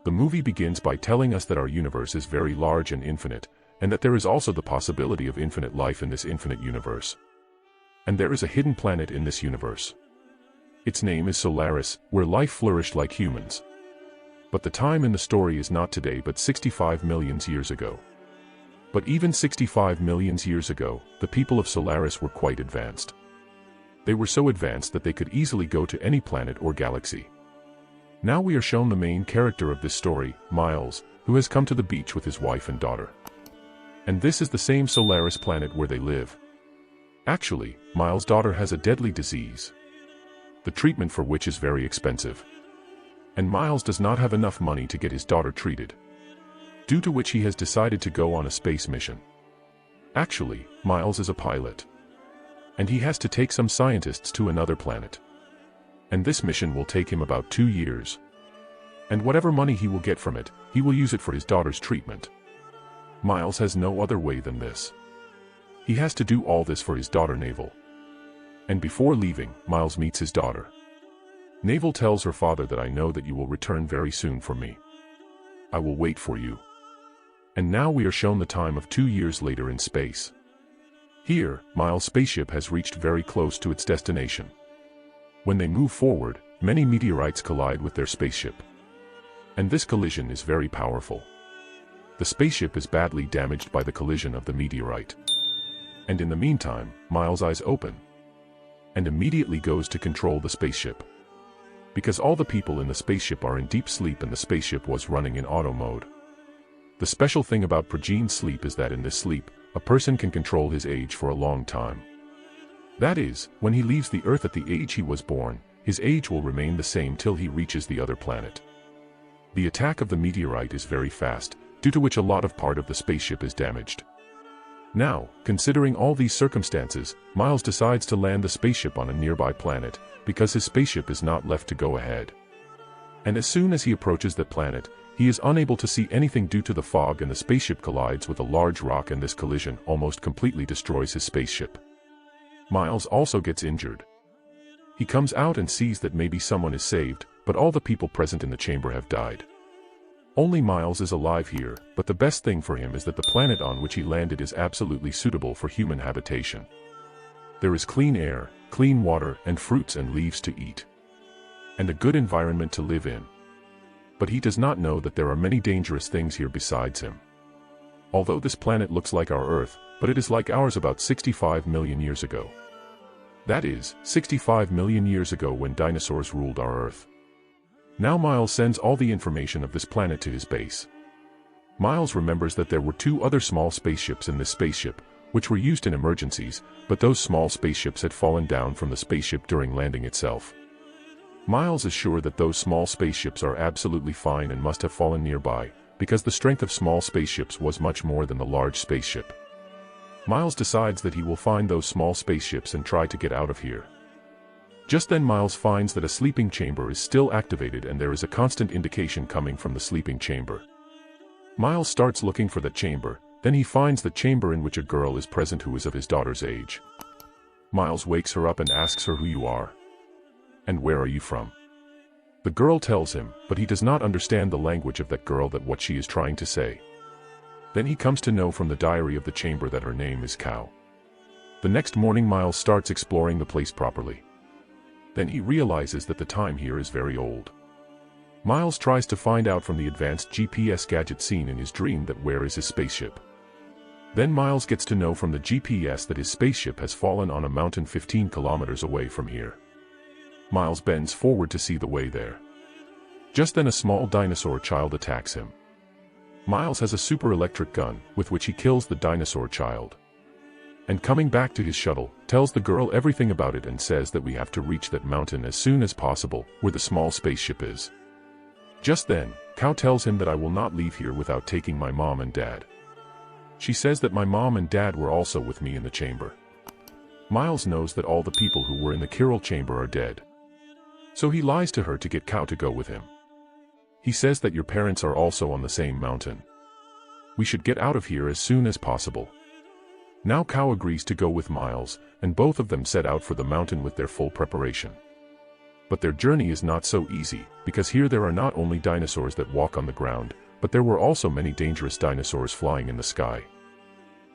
The movie begins by telling us that our universe is very large and infinite, and that there is also the possibility of infinite life in this infinite universe. And there is a hidden planet in this universe. Its name is Solaris, where life flourished like humans. But the time in the story is not today but 65 million years ago. But even 65 million years ago, the people of Solaris were quite advanced. They were so advanced that they could easily go to any planet or galaxy. Now we are shown the main character of this story, Miles, who has come to the beach with his wife and daughter. And this is the same Solaris planet where they live. Actually, Miles' daughter has a deadly disease, the treatment for which is very expensive. And Miles does not have enough money to get his daughter treated, due to which he has decided to go on a space mission. Actually, Miles is a pilot, and he has to take some scientists to another planet. And this mission will take him about 2 years. And whatever money he will get from it, he will use it for his daughter's treatment. Miles has no other way than this. He has to do all this for his daughter Navel. And before leaving, Miles meets his daughter. Navel tells her father that I know that you will return very soon for me. I will wait for you. And now we are shown the time of 2 years later in space. Here, Miles' spaceship has reached very close to its destination. When they move forward, many meteorites collide with their spaceship. And this collision is very powerful. The spaceship is badly damaged by the collision of the meteorite. And in the meantime, Miles' eyes open, and immediately goes to control the spaceship. Because all the people in the spaceship are in deep sleep and the spaceship was running in auto mode. The special thing about progene sleep is that in this sleep, a person can control his age for a long time. That is, when he leaves the Earth at the age he was born, his age will remain the same till he reaches the other planet. The attack of the meteorite is very fast, due to which a lot of part of the spaceship is damaged. Now, considering all these circumstances, Miles decides to land the spaceship on a nearby planet, because his spaceship is not left to go ahead. And as soon as he approaches that planet, he is unable to see anything due to the fog and the spaceship collides with a large rock and this collision almost completely destroys his spaceship. Miles also gets injured. He comes out and sees that maybe someone is saved, but all the people present in the chamber have died. Only Miles is alive here, but the best thing for him is that the planet on which he landed is absolutely suitable for human habitation. There is clean air, clean water, and fruits and leaves to eat. And a good environment to live in. But he does not know that there are many dangerous things here besides him. Although this planet looks like our Earth, but it is like ours about 65 million years ago. That is, 65 million years ago when dinosaurs ruled our Earth. Now Miles sends all the information of this planet to his base. Miles remembers that there were 2 other small spaceships in this spaceship, which were used in emergencies, but those small spaceships had fallen down from the spaceship during landing itself. Miles is sure that those small spaceships are absolutely fine and must have fallen nearby, because the strength of small spaceships was much more than the large spaceship. Miles decides that he will find those small spaceships and try to get out of here. Just then Miles finds that a sleeping chamber is still activated and there is a constant indication coming from the sleeping chamber. Miles starts looking for that chamber, then he finds the chamber in which a girl is present who is of his daughter's age. Miles wakes her up and asks her who you are. And where are you from? The girl tells him, but he does not understand the language of that girl that what she is trying to say. Then he comes to know from the diary of the chamber that her name is Cow. The next morning Miles starts exploring the place properly. Then he realizes that the time here is very old. Miles tries to find out from the advanced GPS gadget seen in his dream that where is his spaceship. Then Miles gets to know from the GPS that his spaceship has fallen on a mountain 15 kilometers away from here. Miles bends forward to see the way there. Just then a small dinosaur child attacks him. Miles has a super electric gun, with which he kills the dinosaur child. And coming back to his shuttle, tells the girl everything about it and says that we have to reach that mountain as soon as possible, where the small spaceship is. Just then, Cow tells him that I will not leave here without taking my mom and dad. She says that my mom and dad were also with me in the chamber. Miles knows that all the people who were in the chiral chamber are dead. So he lies to her to get Cow to go with him. He says that your parents are also on the same mountain. We should get out of here as soon as possible. Now Cow agrees to go with Miles, and both of them set out for the mountain with their full preparation. But their journey is not so easy, because here there are not only dinosaurs that walk on the ground, but there were also many dangerous dinosaurs flying in the sky.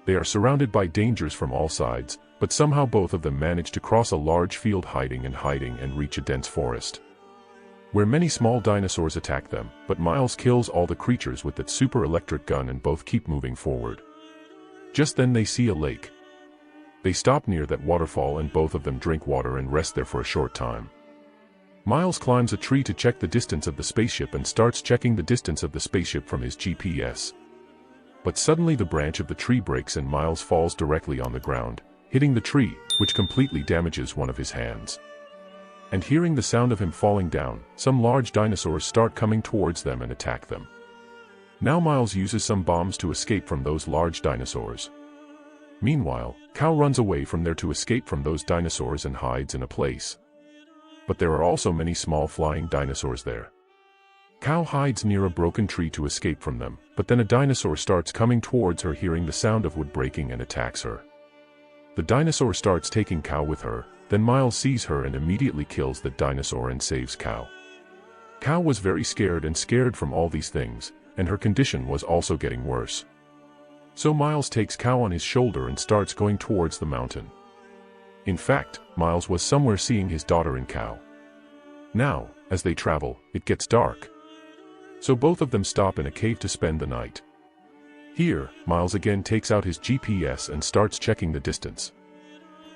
They are surrounded by dangers from all sides, but somehow both of them manage to cross a large field hiding and reach a dense forest, where many small dinosaurs attack them, but Miles kills all the creatures with that super electric gun and both keep moving forward. Just then they see a lake. They stop near that waterfall and both of them drink water and rest there for a short time. Miles climbs a tree to check the distance of the spaceship and starts checking the distance of the spaceship from his GPS. But suddenly the branch of the tree breaks and Miles falls directly on the ground, hitting the tree, which completely damages one of his hands. And hearing the sound of him falling down, some large dinosaurs start coming towards them and attack them. Now Miles uses some bombs to escape from those large dinosaurs. Meanwhile, Cal runs away from there to escape from those dinosaurs and hides in a place. But there are also many small flying dinosaurs there. Cal hides near a broken tree to escape from them, but then a dinosaur starts coming towards her hearing the sound of wood breaking and attacks her. The dinosaur starts taking Cal with her, then Miles sees her and immediately kills the dinosaur and saves Cal. Cal was very scared from all these things, and her condition was also getting worse. So Miles takes Cal on his shoulder and starts going towards the mountain. In fact, Miles was somewhere seeing his daughter and Cal. Now, as they travel, it gets dark. So both of them stop in a cave to spend the night. Here, Miles again takes out his GPS and starts checking the distance.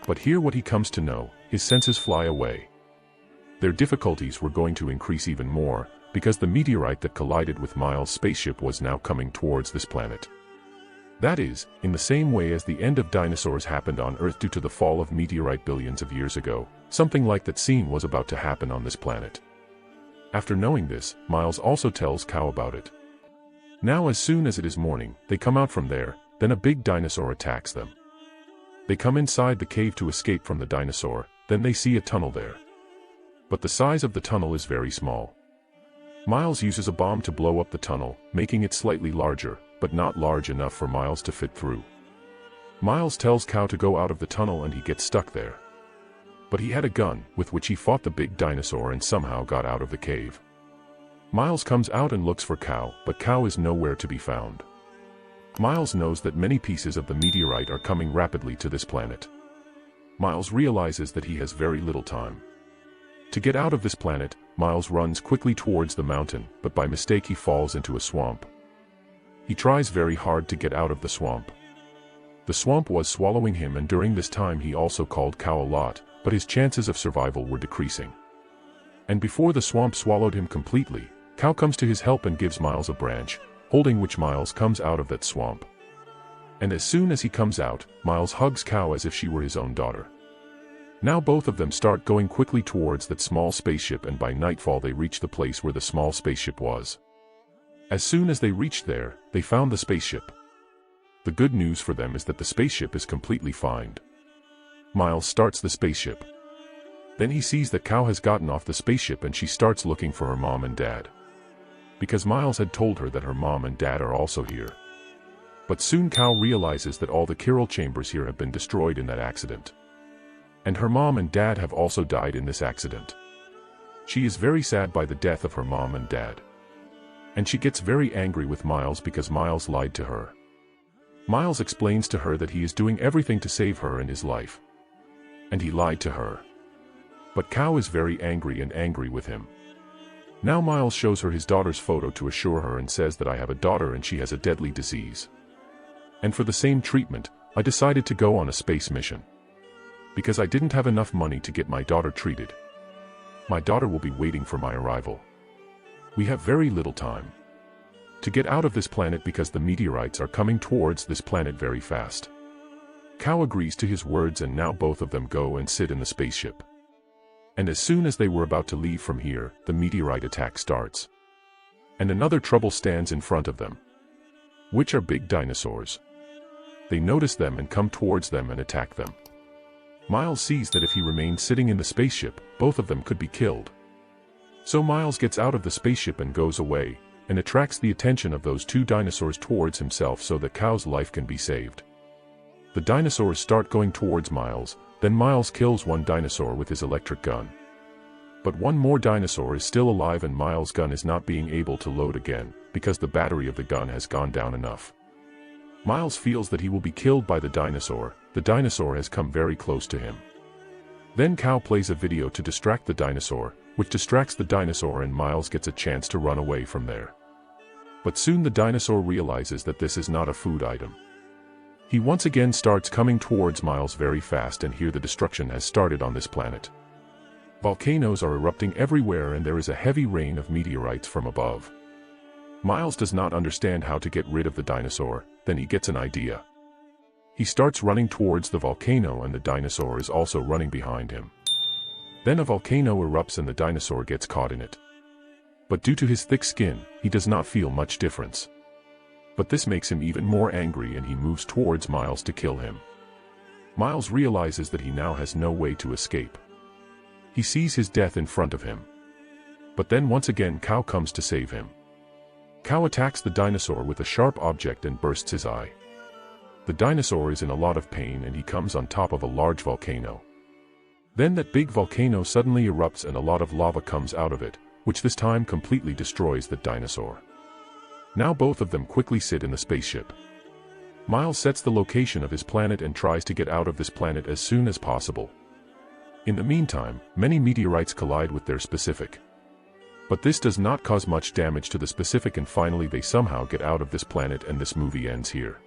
But here what he comes to know, his senses fly away. Their difficulties were going to increase even more, because the meteorite that collided with Miles' spaceship was now coming towards this planet. That is, in the same way as the end of dinosaurs happened on Earth due to the fall of meteorite billions of years ago, something like that scene was about to happen on this planet. After knowing this, Miles also tells Cal about it. Now as soon as it is morning, they come out from there, then a big dinosaur attacks them. They come inside the cave to escape from the dinosaur, then they see a tunnel there. But the size of the tunnel is very small. Miles uses a bomb to blow up the tunnel, making it slightly larger, but not large enough for Miles to fit through. Miles tells Cal to go out of the tunnel and he gets stuck there. But he had a gun, with which he fought the big dinosaur and somehow got out of the cave. Miles comes out and looks for Cal, but Cal is nowhere to be found. Miles knows that many pieces of the meteorite are coming rapidly to this planet. Miles realizes that he has very little time. To get out of this planet, Miles runs quickly towards the mountain, but by mistake he falls into a swamp. He tries very hard to get out of the swamp. The swamp was swallowing him, and during this time he also called Cal a lot, but his chances of survival were decreasing. And before the swamp swallowed him completely, Cal comes to his help and gives Miles a branch, holding which Miles comes out of that swamp. And as soon as he comes out, Miles hugs Cal as if she were his own daughter. Now both of them start going quickly towards that small spaceship, and by nightfall they reach the place where the small spaceship was. As soon as they reached there, they found the spaceship. The good news for them is that the spaceship is completely fine. Miles starts the spaceship. Then he sees that Cal has gotten off the spaceship and she starts looking for her mom and dad. Because Miles had told her that her mom and dad are also here. But soon Cal realizes that all the chiral chambers here have been destroyed in that accident. And her mom and dad have also died in this accident. She is very sad by the death of her mom and dad. And she gets very angry with Miles because Miles lied to her. Miles explains to her that he is doing everything to save her and his life. And he lied to her. But Cal is very angry with him. Now Miles shows her his daughter's photo to assure her and says that I have a daughter and she has a deadly disease. And for the same treatment, I decided to go on a space mission. Because I didn't have enough money to get my daughter treated. My daughter will be waiting for my arrival. We have very little time to get out of this planet because the meteorites are coming towards this planet very fast. Cal agrees to his words, and now both of them go and sit in the spaceship. And as soon as they were about to leave from here, the meteorite attack starts. And another trouble stands in front of them. Which are big dinosaurs. They notice them and come towards them and attack them. Miles sees that if he remained sitting in the spaceship, both of them could be killed. So Miles gets out of the spaceship and goes away, and attracts the attention of those two dinosaurs towards himself so that Cal's life can be saved. The dinosaurs start going towards Miles, then Miles kills one dinosaur with his electric gun. But one more dinosaur is still alive and Miles' gun is not being able to load again, because the battery of the gun has gone down enough. Miles feels that he will be killed by the dinosaur has come very close to him. Then Cal plays a video to distract the dinosaur, which distracts the dinosaur and Miles gets a chance to run away from there. But soon the dinosaur realizes that this is not a food item. He once again starts coming towards Miles very fast and here the destruction has started on this planet. Volcanoes are erupting everywhere and there is a heavy rain of meteorites from above. Miles does not understand how to get rid of the dinosaur, then he gets an idea. He starts running towards the volcano and the dinosaur is also running behind him. Then a volcano erupts and the dinosaur gets caught in it. But due to his thick skin, he does not feel much difference. But this makes him even more angry and he moves towards Miles to kill him. Miles realizes that he now has no way to escape. He sees his death in front of him. But then once again Cal comes to save him. Cal attacks the dinosaur with a sharp object and bursts his eye. The dinosaur is in a lot of pain and he comes on top of a large volcano. Then that big volcano suddenly erupts and a lot of lava comes out of it, which this time completely destroys the dinosaur. Now both of them quickly sit in the spaceship. Miles sets the location of his planet and tries to get out of this planet as soon as possible. In the meantime, many meteorites collide with their specific. But this does not cause much damage to the specific and finally they somehow get out of this planet and this movie ends here.